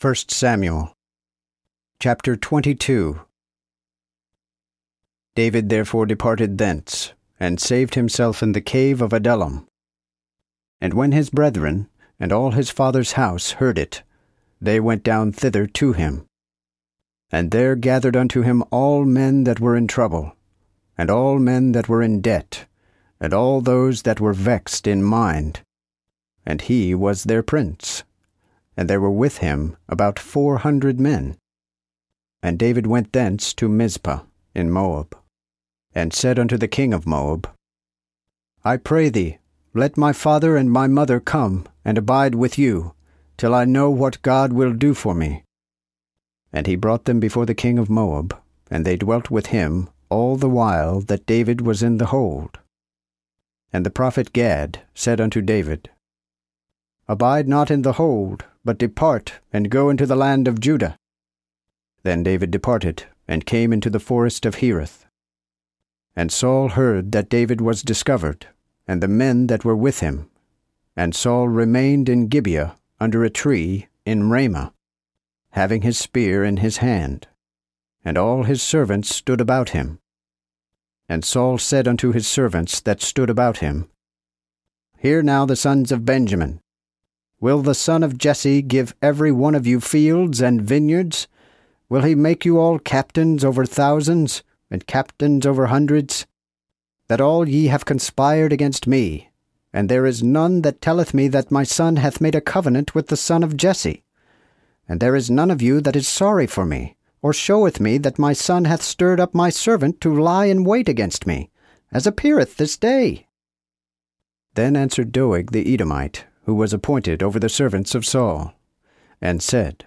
1 Samuel, chapter 22. David therefore departed thence, and saved himself in the cave of Adullam. And when his brethren, and all his father's house, heard it, they went down thither to him. And there gathered unto him all men that were in trouble, and all men that were in debt, and all those that were vexed in mind. And he was their prince. And there were with him about 400 men. And David went thence to Mizpah in Moab, and said unto the king of Moab, I pray thee, let my father and my mother come and abide with you, till I know what God will do for me. And he brought them before the king of Moab, and they dwelt with him all the while that David was in the hold. And the prophet Gad said unto David, Abide not in the hold, but depart, and go into the land of Judah. Then David departed, and came into the forest of Hereth. And Saul heard that David was discovered, and the men that were with him. And Saul remained in Gibeah under a tree in Ramah, having his spear in his hand. And all his servants stood about him. And Saul said unto his servants that stood about him, Hear now the sons of Benjamin. Will the son of Jesse give every one of you fields and vineyards? Will he make you all captains over thousands, and captains over hundreds? That all ye have conspired against me, and there is none that telleth me that my son hath made a covenant with the son of Jesse. And there is none of you that is sorry for me, or showeth me that my son hath stirred up my servant to lie in wait against me, as appeareth this day. Then answered Doeg the Edomite, who was appointed over the servants of Saul, and said,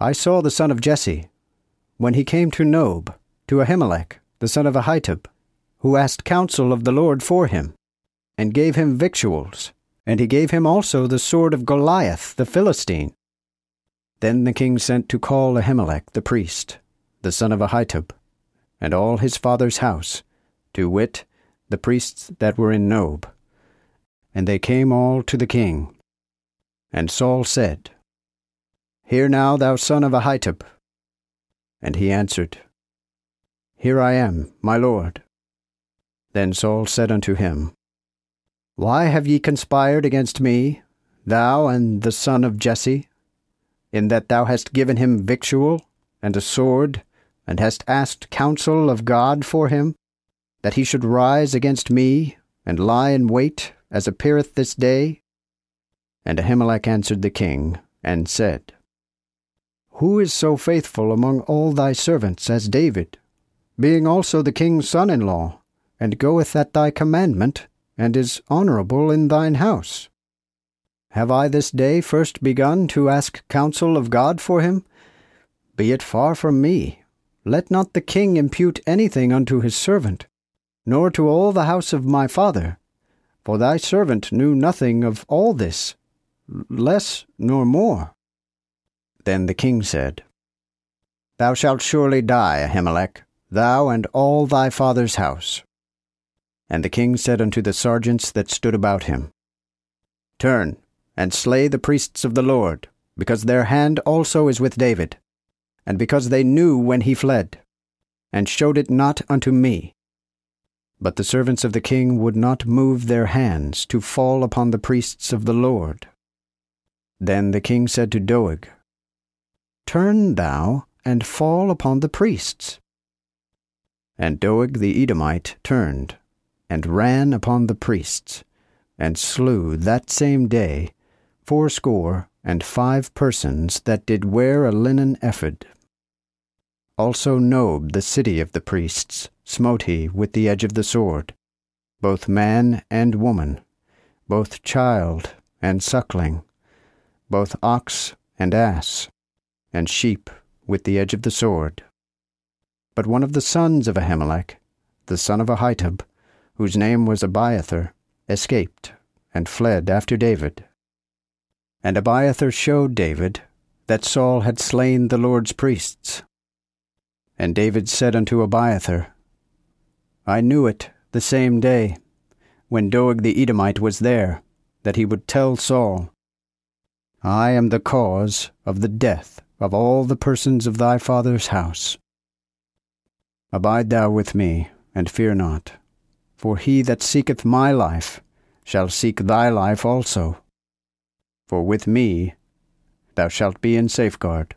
I saw the son of Jesse, when he came to Nob, to Ahimelech, the son of Ahitub, who asked counsel of the Lord for him, and gave him victuals, and he gave him also the sword of Goliath the Philistine. Then the king sent to call Ahimelech the priest, the son of Ahitub, and all his father's house, to wit, the priests that were in Nob. And they came all to the king. And Saul said, Hear now, thou son of Ahitub. And he answered, Here I am, my lord. Then Saul said unto him, Why have ye conspired against me, thou and the son of Jesse, in that thou hast given him victual and a sword, and hast asked counsel of God for him, that he should rise against me, and lie in wait, as appeareth this day? And Ahimelech answered the king, and said, Who is so faithful among all thy servants as David, being also the king's son-in-law, and goeth at thy commandment, and is honorable in thine house? Have I this day first begun to ask counsel of God for him? Be it far from me. Let not the king impute anything unto his servant, nor to all the house of my father. For thy servant knew nothing of all this, less nor more. Then the king said, Thou shalt surely die, Ahimelech, thou and all thy father's house. And the king said unto the sergeants that stood about him, Turn, and slay the priests of the Lord, because their hand also is with David, and because they knew when he fled, and showed it not unto me. But the servants of the king would not move their hands to fall upon the priests of the Lord. Then the king said to Doeg, Turn thou, and fall upon the priests. And Doeg the Edomite turned, and ran upon the priests, and slew that same day fourscore and 5 persons that did wear a linen ephod. Also Nob, the city of the priests, smote he with the edge of the sword, both man and woman, both child and suckling, both ox and ass, and sheep with the edge of the sword. But one of the sons of Ahimelech, the son of Ahitub, whose name was Abiathar, escaped, and fled after David. And Abiathar showed David that Saul had slain the Lord's priests. And David said unto Abiathar, I knew it the same day, when Doeg the Edomite was there, that he would tell Saul. I am the cause of the death of all the persons of thy father's house. Abide thou with me, and fear not, for he that seeketh my life shall seek thy life also. For with me thou shalt be in safeguard.